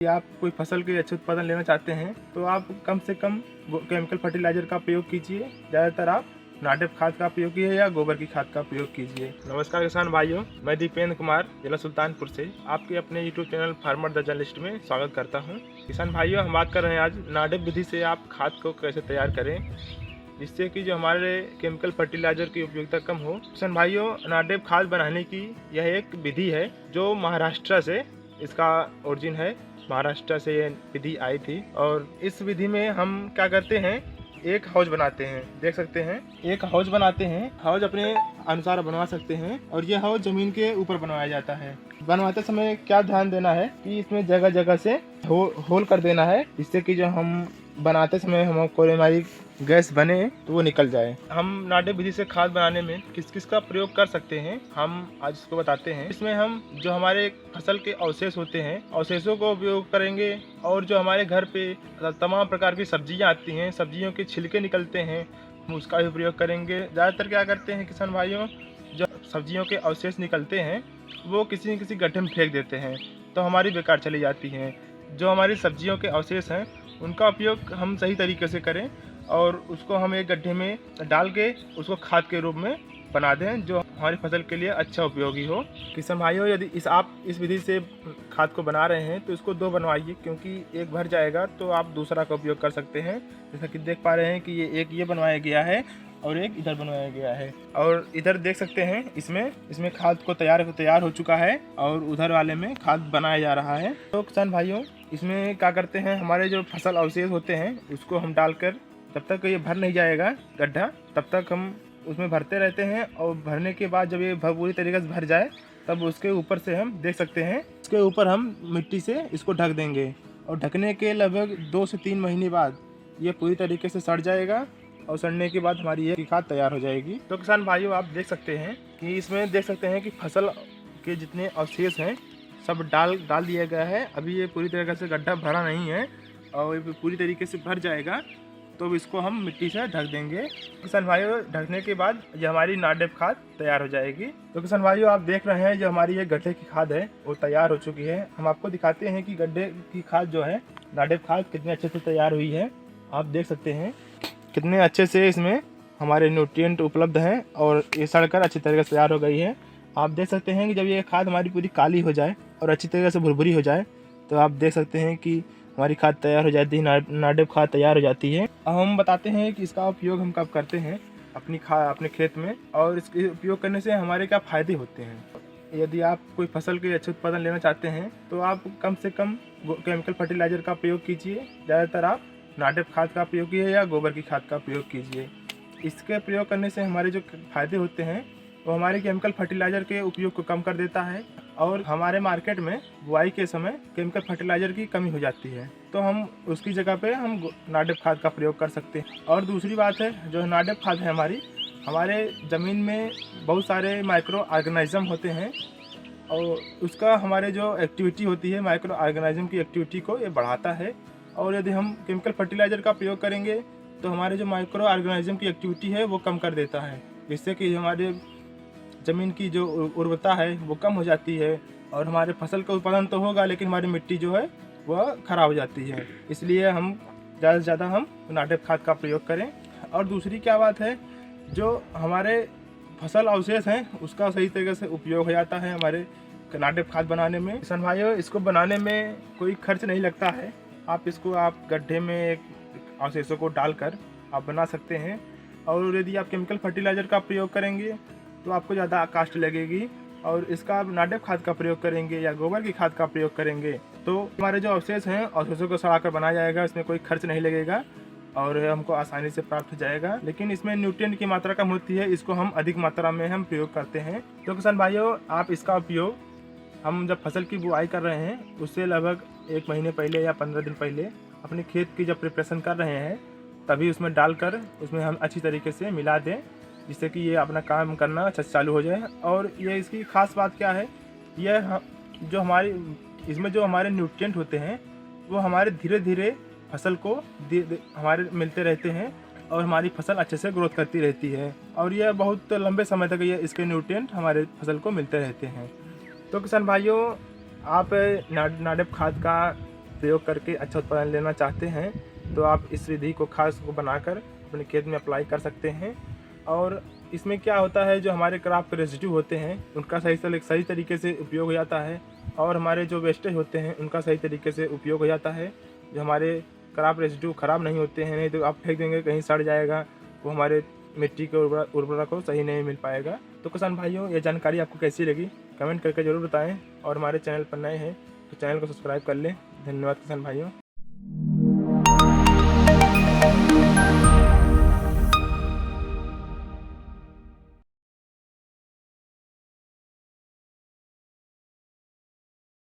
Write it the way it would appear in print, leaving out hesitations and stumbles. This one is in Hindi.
कि आप कोई फसल के अच्छे उत्पादन लेना चाहते हैं तो आप कम से कम केमिकल फर्टिलाइजर का प्रयोग कीजिए। ज़्यादातर आप नाटिव खाद का प्रयोग कीजिए या गोबर की खाद का प्रयोग कीजिए। नमस्कार किसान भाइयों, मैं दीपेंद्र कुमार जिला सुल्तानपुर से आपके अपने YouTube channel farmer the journalist में स्वागत करता हूं। किसान भाइयों, हम बात कर रहे हैं आज नाटिव विधि से आप खाद को कैसे तैयार करें जिससे कि जो हमारे केमिकल फर्टिलाइजर की उपयोगिता कम हो। किसान भाइयों, नाटिव खाद बनाने की यह एक विधि है जो महाराष्ट्र से इसका ओरिजिन है। महाराष्ट्र से ये विधि आई थी और इस विधि में हम क्या करते हैं, एक हाउस बनाते हैं। देख सकते हैं, एक हाउस बनाते हैं। हाउस अपने अनुसार बनवा सकते हैं और ये हाउस जमीन के ऊपर बनवाया जाता है। बनवाते समय क्या ध्यान देना है कि इसमें जगह जगह से होल कर देना है जिससे कि जो हम बनाते समय हमको हमारी गैस बने तो वो निकल जाए। हम नाटिव विधि से खाद बनाने में किस किस का प्रयोग कर सकते हैं हम आज इसको बताते हैं। इसमें हम जो हमारे फसल के अवशेष होते हैं, अवशेषों को उपयोग करेंगे और जो हमारे घर पे तमाम प्रकार की सब्जियां आती हैं, सब्जियों के छिलके निकलते हैं, हम उसका भी प्रयोग करेंगे। ज़्यादातर क्या करते हैं किसान भाइयों, जो सब्जियों के अवशेष निकलते हैं वो किसी न किसी गड्ढे में फेंक देते हैं तो हमारी बेकार चली जाती हैं। जो हमारी सब्जियों के अवशेष हैं उनका उपयोग हम सही तरीके से करें और उसको हम एक गड्ढे में डाल के उसको खाद के रूप में बना दें जो हमारी फसल के लिए अच्छा उपयोगी हो। किसान भाइयों, यदि आप इस विधि से खाद को बना रहे हैं तो इसको दो बनवाइए, क्योंकि एक भर जाएगा तो आप दूसरा का उपयोग कर सकते हैं। जैसा कि देख पा रहे हैं कि ये बनवाया गया है और एक इधर बनवाया गया है और इधर देख सकते हैं इसमें खाद को तैयार हो चुका है और उधर वाले में खाद बनाया जा रहा है। तो किसान भाइयों, इसमें क्या करते हैं, हमारे जो फसल अवशेष होते हैं उसको हम डालकर जब तक ये भर नहीं जाएगा गड्ढा तब तक हम उसमें भरते रहते हैं और भरने के बाद जब ये पूरी तरीके से भर जाए तब उसके ऊपर से हम देख सकते हैं उसके ऊपर हम मिट्टी से इसको ढक देंगे और ढकने के लगभग 2 से 3 महीने बाद ये पूरी तरीके से सड़ जाएगा और सड़ने के बाद हमारी ये खाद तैयार हो जाएगी। तो किसान भाइयों, आप देख सकते हैं कि इसमें देख सकते हैं कि फसल के जितने अवशेष हैं सब डाल दिया गया है। अभी ये पूरी तरीके से गड्ढा भरा नहीं है और ये पूरी तरीके से भर जाएगा तो इसको हम मिट्टी से ढक देंगे। किसान भाइयों, ढकने के बाद ये हमारी नाटिव खाद तैयार हो जाएगी। तो किसान भाइयों, आप देख रहे हैं जो हमारी ये गड्ढे की खाद है वो तैयार हो चुकी है। हम आपको दिखाते हैं कि गड्ढे की खाद जो है, नाटिव खाद कितने अच्छे से तैयार हुई है। आप देख सकते हैं कितने अच्छे से इसमें हमारे न्यूट्रिएंट उपलब्ध हैं और ये सड़कर अच्छी तरीके से तैयार हो गई है। आप देख सकते हैं कि जब ये खाद हमारी पूरी काली हो जाए और अच्छी तरीके से भुरभुरी हो जाए तो आप देख सकते हैं कि हमारी खाद तैयार हो जाती है, नाटिव खाद तैयार हो जाती है। अब हम बताते हैं कि इसका उपयोग हम कब करते हैं अपने खेत में और इसके उपयोग करने से हमारे क्या फ़ायदे होते हैं। यदि आप कोई फसल के अच्छे उत्पादन लेना चाहते हैं तो आप कम से कम केमिकल फर्टिलाइज़र का प्रयोग कीजिए। ज़्यादातर आप नाटिव खाद का प्रयोग कीजिए या गोबर की खाद का प्रयोग कीजिए। इसके प्रयोग करने से हमारे जो फ़ायदे होते हैं वो हमारे केमिकल फर्टिलाइज़र के उपयोग को कम कर देता है और हमारे मार्केट में बुआई के समय केमिकल फर्टिलाइज़र की कमी हो जाती है तो हम उसकी जगह पे हम नाटिव खाद का प्रयोग कर सकते हैं। और दूसरी बात है, जो नाटिव खाद है हमारे ज़मीन में बहुत सारे माइक्रो ऑर्गेनिज्म होते हैं और उसका हमारे जो एक्टिविटी होती है, माइक्रो ऑर्गेनिज्म की एक्टिविटी को ये बढ़ाता है। और यदि हम केमिकल फर्टिलाइज़र का प्रयोग करेंगे तो हमारे जो माइक्रो ऑर्गेनिज्म की एक्टिविटी है वो कम कर देता है, जिससे कि हमारे ज़मीन की जो उर्वरता है वो कम हो जाती है और हमारे फसल का उत्पादन तो होगा लेकिन हमारी मिट्टी जो है वह ख़राब हो जाती है। इसलिए हम ज़्यादा से ज़्यादा हम नाटिव खाद का प्रयोग करें। और दूसरी क्या बात है, जो हमारे फसल अवशेष हैं उसका सही तरीके से उपयोग हो जाता है हमारे नाटिव खाद बनाने में। किसान भाइयों, इसको बनाने में कोई खर्च नहीं लगता है। आप गड्ढे में एक अवशेषों को डालकर आप बना सकते हैं और यदि आप केमिकल फर्टिलाइज़र का प्रयोग करेंगे तो आपको ज़्यादा कास्ट लगेगी और इसका आप नाटिव खाद का प्रयोग करेंगे या गोबर की खाद का प्रयोग करेंगे तो हमारे जो अवशेष हैं अवशेषों को सड़ाकर बनाया जाएगा। इसमें कोई खर्च नहीं लगेगा और हमको आसानी से प्राप्त हो जाएगा। लेकिन इसमें न्यूट्रिएंट की मात्रा कम होती है, इसको हम अधिक मात्रा में हम प्रयोग करते हैं। तो किसान भाइयों, आप इसका उपयोग हम जब फसल की बुआई कर रहे हैं उससे लगभग 1 महीने पहले या 15 दिन पहले अपने खेत की जब प्रिपरेशन कर रहे हैं तभी उसमें डालकर उसमें हम अच्छी तरीके से मिला दें जिससे कि ये अपना काम करना अच्छा चालू हो जाए। और ये इसकी ख़ास बात क्या है, यह जो इसमें जो हमारे न्यूट्रिएंट होते हैं वो हमारे धीरे धीरे फसल को हमारे मिलते रहते हैं और हमारी फसल अच्छे से ग्रोथ करती रहती है और यह बहुत लंबे समय तक ये इसके न्यूट्रिएंट हमारे फसल को मिलते रहते हैं। तो किसान भाइयों, आप नाटिव खाद का प्रयोग करके अच्छा उत्पादन लेना चाहते हैं तो आप इस विधि को खास को बनाकर अपने खेत में अप्लाई कर सकते हैं। और इसमें क्या होता है, जो हमारे क्रॉप के रेजिड्यू होते हैं उनका सही तरीके से उपयोग हो जाता है और हमारे जो वेस्टेज होते हैं उनका सही तरीके से उपयोग हो जाता है। जो हमारे क्रॉप रेजिड्यू ख़राब नहीं होते हैं, नहीं तो आप फेंक देंगे कहीं सड़ जाएगा, वो हमारे मिट्टी के उर्वरता को सही नहीं मिल पाएगा। तो किसान भाइयों, ये जानकारी आपको कैसी लगी कमेंट करके ज़रूर बताएं और हमारे चैनल पर नए हैं तो चैनल को सब्सक्राइब कर लें। धन्यवाद किसान भाइयों।